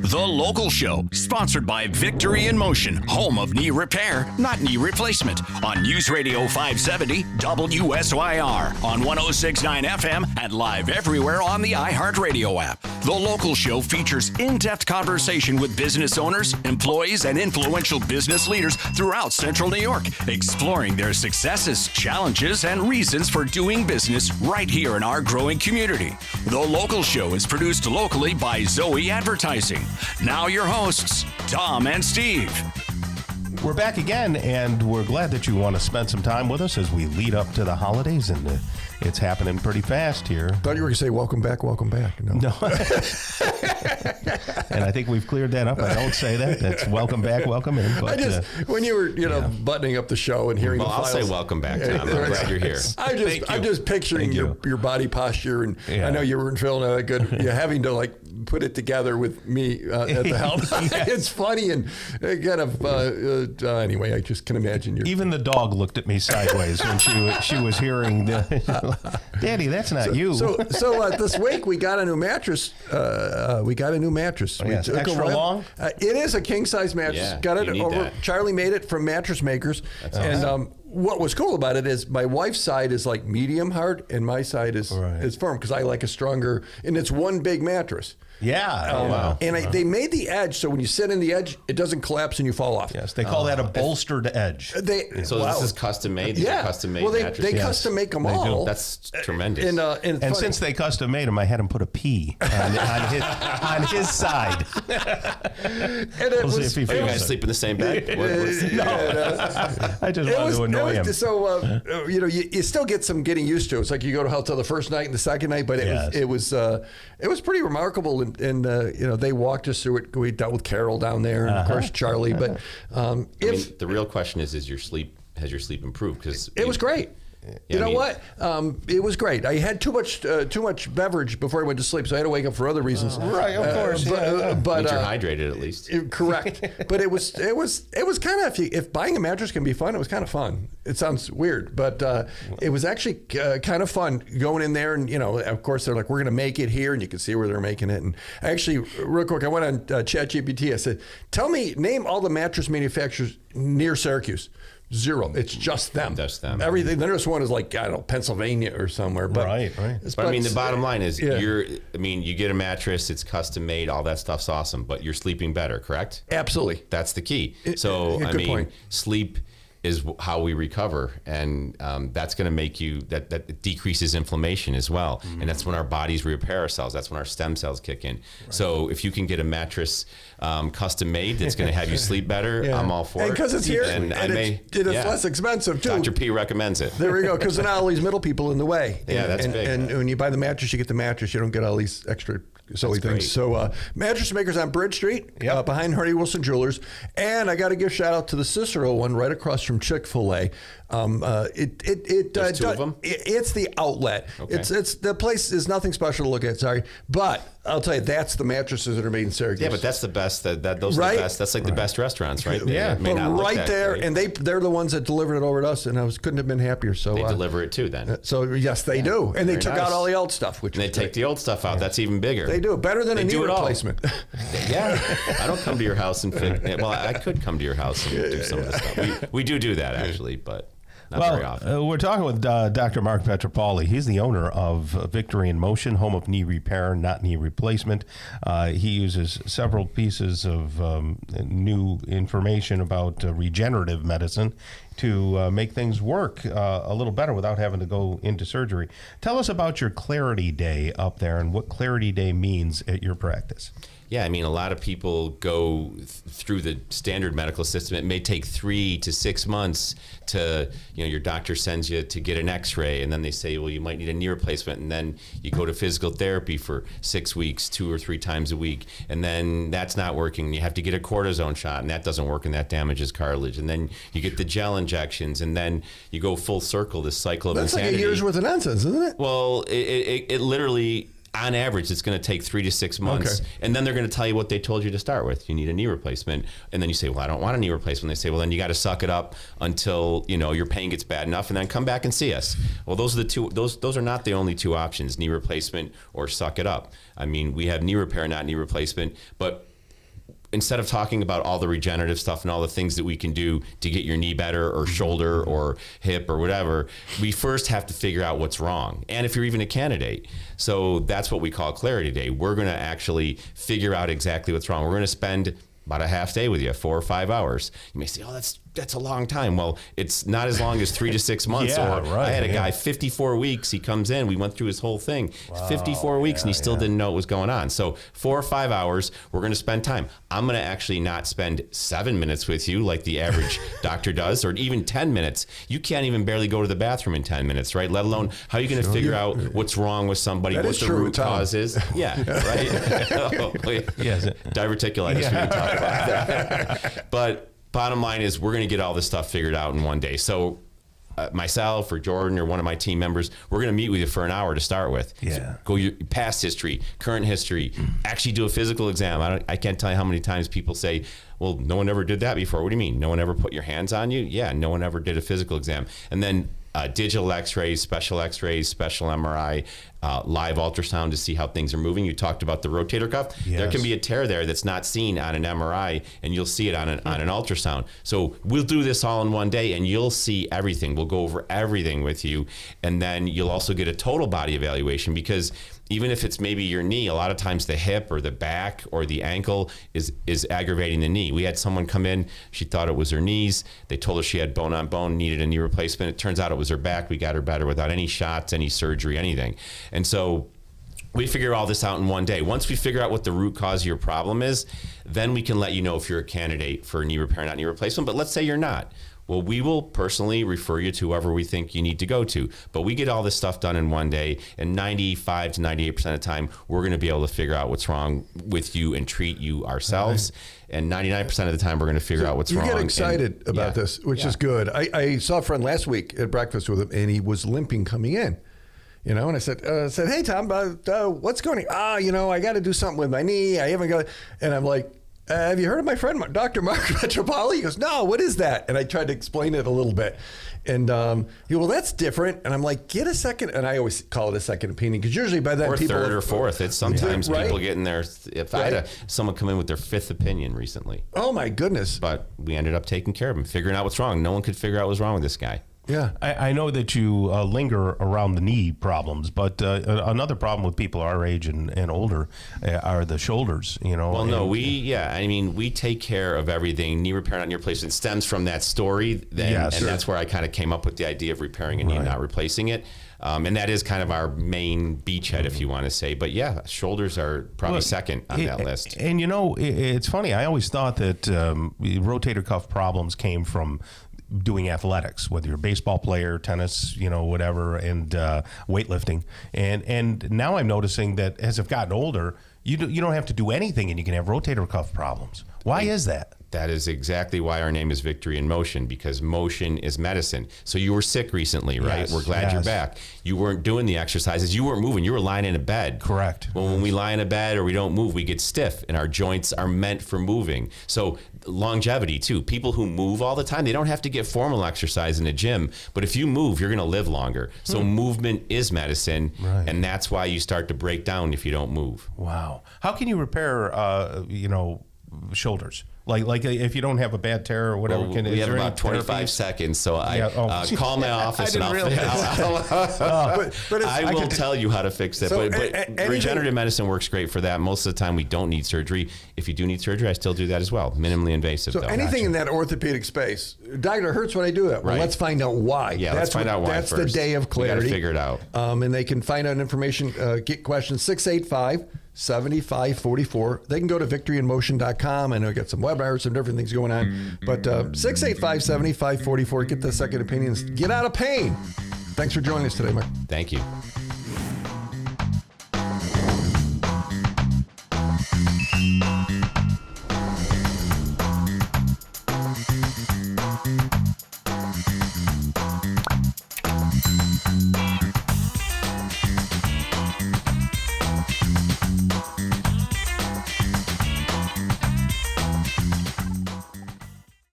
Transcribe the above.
The Local Show, sponsored by Victory in Motion, home of knee repair, not knee replacement, on News Radio 570 WSYR, on 106.9 FM, and live everywhere on the iHeartRadio app. The Local Show features in-depth conversation with business owners, employees, and influential business leaders throughout Central New York, exploring their successes, challenges, and reasons for doing business right here in our growing community. The Local Show is produced locally by Zoe Advertising. Now your hosts, Tom and Steve. We're back again, and we're glad that you want to spend some time with us as we lead up to the holidays, and it's happening pretty fast here. Thought you were going to say, welcome back, welcome back. No. And I think we've cleared that up. I don't say that. That's welcome back, welcome in. But, when you were, buttoning up the show and hearing the files. I'll say welcome back, Tom. I'm glad you're here. I'm just picturing your body posture, and I know you weren't feeling that good. You're having to, put it together with me at the helm. It's funny and kind of, anyway, I just can imagine you. Even the dog looked at me sideways when she was hearing Daddy, that's not you. So this week we got a new mattress. Yes, extra long? It is a king-size mattress. Yeah, got it over. That. Charlie made it from Mattress Makers. That's awesome. What was cool about it is my wife's side is like medium hard and my side is firm because I like a stronger, and it's one big mattress. Yeah. Wow. And they made the edge so when you sit in the edge, it doesn't collapse and you fall off. Yes, they call that a bolstered edge. This is custom made? These are custom made mattresses? They custom make them all. That's tremendous. And since they custom made them, I had him put a P on his side. And it was, you guys sleep in the same bed? I just wanted to annoy him. So, you still get some getting used to. It's like you go to hotel the first night and the second night, but it was pretty remarkable. And they walked us through it. We dealt with Carol down there, and of course Charlie. But the real question is has your sleep improved? Because it was great. What? It was great. I had too much beverage before I went to sleep, so I had to wake up for other reasons. Right, of course. But you're hydrated at least. Correct. But it was kind of, if buying a mattress can be fun, it was kind of fun. It sounds weird, but it was actually kind of fun going in there, and of course they're like, we're going to make it here, and you can see where they're making it. And actually, real quick, I went on ChatGPT. I said, name all the mattress manufacturers near Syracuse. Zero. It's just them. Just them. Everything. The nearest one is like, I don't know, Pennsylvania or somewhere. But, right. But I mean, the bottom line is, you get a mattress, it's custom made, all that stuff's awesome, but you're sleeping better, correct? Absolutely. That's the key. Point. Sleep is how we recover, and that's going to make that decreases inflammation as well, and that's when our bodies repair ourselves. That's when our stem cells kick in. Right. So if you can get a mattress custom made that's going to have you sleep better, I'm all for it. And because it's here, and it's less expensive too. Dr. P recommends it. There we go. Because not all these middle people in the way. That's big. And when you buy the mattress, you get the mattress. You don't get all these extra silly things. Great. So Mattress Makers on Bridge Street, behind Hardy Wilson Jewelers. And I got to give shout out to the Cicero one right across from Chick-fil-A. There's two of them? It's the outlet. Okay. It's the place is nothing special to look at. Sorry, but I'll tell you, that's the mattresses that are made in Syracuse. Yeah, but that's the best. Those are the best. That's like the best restaurants, right? But right there, great. And they're the ones that delivered it over to us, and couldn't have been happier. So they deliver it too, then. So yes, they do, and they took out all the old stuff, and they take the old stuff out. That's even bigger. They do it better than a knee replacement. I don't come to your house and well, I could come to your house and do some of the stuff. We do that actually, but. Not very often. We're talking with Dr. Mark Pietropaoli. He's the owner of Victory in Motion, home of knee repair, not knee replacement. He uses several pieces of new information about regenerative medicine to make things work a little better without having to go into surgery. Tell us about your Clarity Day up there and what Clarity Day means at your practice. Yeah, I mean, a lot of people go through the standard medical system. It may take 3 to 6 months to, your doctor sends you to get an x-ray, and then they say, well, you might need a knee replacement, and then you go to physical therapy for 6 weeks, 2 or 3 times a week, and then that's not working. You have to get a cortisone shot, and that doesn't work, and that damages cartilage. And then you get the gel injections, and then you go full circle, this cycle of insanity. That's like a year's worth of nonsense, isn't it? Well, it literally... On average, it's going to take 3 to 6 months, and then they're going to tell you what they told you to start with. You need a knee replacement, and then you say, "Well, I don't want a knee replacement." They say, "Well, then you got to suck it up until your pain gets bad enough, and then come back and see us." Well, those are the two. Those are not the only two options: knee replacement or suck it up. I mean, we have knee repair, not knee replacement, but instead of talking about all the regenerative stuff and all the things that we can do to get your knee better or shoulder or hip or whatever, we first have to figure out what's wrong. And if you're even a candidate. So that's what we call Clarity Day. We're going to actually figure out exactly what's wrong. We're going to spend about a half day with you, 4 or 5 hours. You may say, oh, that's a long time. Well, it's not as long as 3 to 6 months. I had a guy, 54 weeks, he comes in, we went through his whole thing. Wow, 54 weeks and he still didn't know what was going on. So 4 or 5 hours, we're going to spend time. I'm going to actually not spend 7 minutes with you like the average doctor does, or even 10 minutes. You can't even barely go to the bathroom in 10 minutes, right? Let alone how are you going to figure out what's wrong with somebody, what the root cause is. Yeah, right? Diverticulitis, we can talk about that. But bottom line is we're going to get all this stuff figured out in one day. So myself or Jordan or one of my team members, we're going to meet with you for an hour to start with. So go your past history, current history, actually do a physical exam. I can't tell you how many times people say, well, no one ever did that before. What do you mean? No one ever put your hands on you? Yeah, no one ever did a physical exam. And then digital x-rays, special MRI, live ultrasound to see how things are moving. You talked about the rotator cuff. Yes. There can be a tear there that's not seen on an MRI, and you'll see it on an ultrasound. So we'll do this all in one day, and you'll see everything. We'll go over everything with you, and then you'll also get a total body evaluation, because even if it's maybe your knee, a lot of times the hip or the back or the ankle is aggravating the knee. We had someone come in, she thought it was her knees. They told her she had bone on bone, needed a knee replacement. It turns out it was her back. We got her better without any shots, any surgery, anything. And so we figure all this out in one day. Once we figure out what the root cause of your problem is, then we can let you know if you're a candidate for knee repair, not knee replacement. But let's say you're not. Well, we will personally refer you to whoever we think you need to go to. But we get all this stuff done in one day, and 95 to 98% of the time, we're going to be able to figure out what's wrong with you and treat you ourselves. Right. And 99% of the time, we're going to figure out what's wrong. You get excited about this, which is good. I saw a friend last week at breakfast with him, and he was limping coming in. You know, and I said, hey, Tom, what's going on? I got to do something with my knee. I haven't got, and I'm like, have you heard of my friend, Dr. Mark Pietropaoli? He goes, no, what is that? And I tried to explain it a little bit. And he goes, well, that's different. And I'm like, get a second. And I always call it a second opinion, because usually by then people... Or third or fourth. It's sometimes people get in there. If I had someone come in with their fifth opinion recently. Oh, my goodness. But we ended up taking care of him, figuring out what's wrong. No one could figure out what was wrong with this guy. Yeah, I know that you linger around the knee problems, but another problem with people our age and older are the shoulders. Well, no, we take care of everything. Knee repair, not knee replacement, stems from that story, and that's where I kind of came up with the idea of repairing a knee, not replacing it. And that is kind of our main beachhead, if you want to say. But yeah, shoulders are probably second on that list. And it's funny. I always thought that rotator cuff problems came from doing athletics, whether you're a baseball player, tennis, whatever, and weightlifting. And now I'm noticing that as I've gotten older, you don't have to do anything and you can have rotator cuff problems. Why is that? That is exactly why our name is Victory in Motion, because motion is medicine. So you were sick recently, right? Yes, we're glad you're back. You weren't doing the exercises. You weren't moving. You were lying in a bed. Correct. Well, when we lie in a bed or we don't move, we get stiff, and our joints are meant for moving. So longevity, too. People who move all the time, they don't have to get formal exercise in a gym, but if you move, you're going to live longer. So movement is medicine, and that's why you start to break down if you don't move. Wow. How can you repair, shoulders? Like if you don't have a bad tear or whatever, we have about 25 seconds. So call my office and I will tell you how to fix it. So but regenerative medicine works great for that. Most of the time we don't need surgery. If you do need surgery, I still do that as well. Minimally invasive. So anything in that orthopedic space, doctor, hurts when I do that. Well, let's find out why. Yeah, let's find out why That's first. The day of clarity. We got to figure it out. And they can find out information, get questions, 685-7544. They can go to victoryinmotion.com. I know I got some webinars, some different things going on. But 685-7544, get the second opinions. Get out of pain. Thanks for joining us today, Mark. Thank you.